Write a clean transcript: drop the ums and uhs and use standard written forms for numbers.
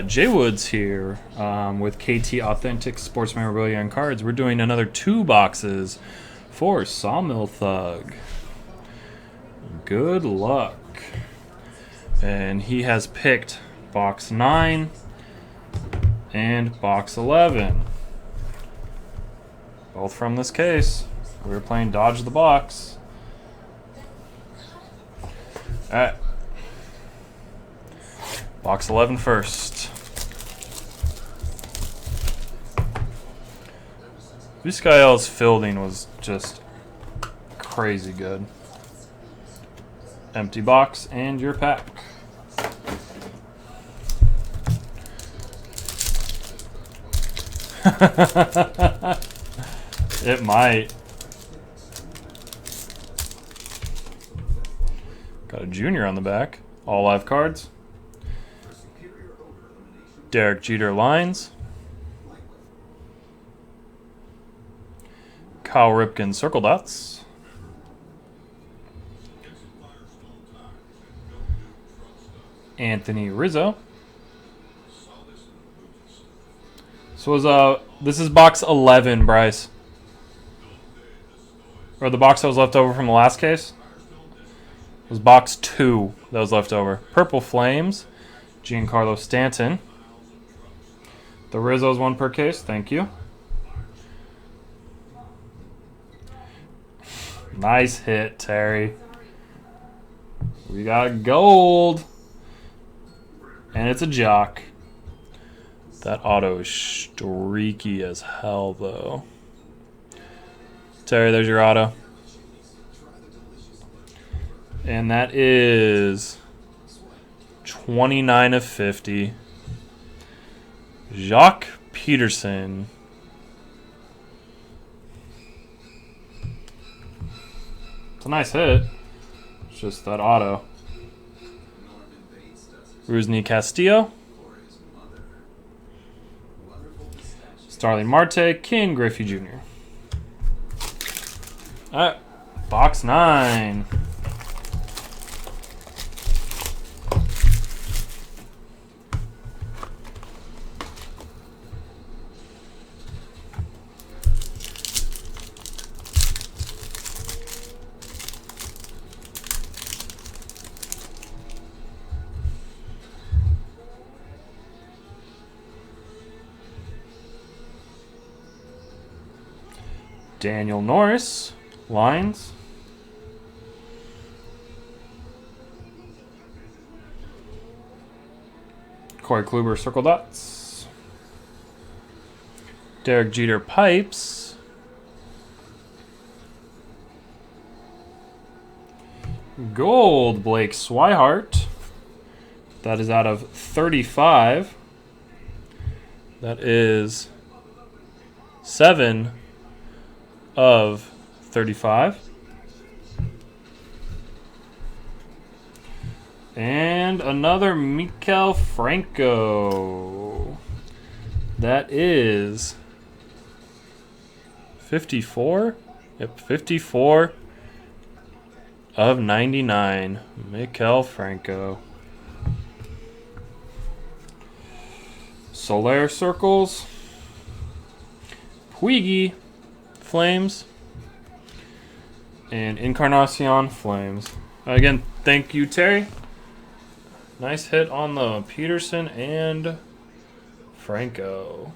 Jay Woods here with KTAuthentics Sports Memorabilia and Cards. We're doing another 2 boxes for SawMillThug. Good luck. And he has picked box 9 and box 11. Both from this case. We were playing Dodge the Box. Alright. Box 11 first. Vizcael's fielding was just crazy good. Empty box and your pack. It might. Got a junior on the back. All live cards. Derek Jeter lines. Kyle Ripken circle dots. Anthony Rizzo. So this is box 11, Bryce. Or the box that was left over from the last case. It was box 2 that was left over. Purple Flames. Giancarlo Stanton. The Rizzo's 1 per case. Thank you. Nice hit, Terry. We got gold. And it's a jock. That auto is streaky as hell, though. Terry, there's your auto. And that is 29 of 50. Jacques Peterson. It's a nice hit. It's just that auto. Rusney Castillo. Starling Marte. Ken Griffey Jr. Alright. Box 9. Daniel Norris, lines. Corey Kluber, circle dots. Derek Jeter, pipes. Gold, Blake Swihart. That is out of 35. That is 7 of 35. And another Maikel Franco. That is 54. Yep, 54 of 99. Maikel Franco. Soler circles. Puigi Flames. And Encarnacion Flames. Again, thank you, Terry. Nice hit on the Peterson and Franco.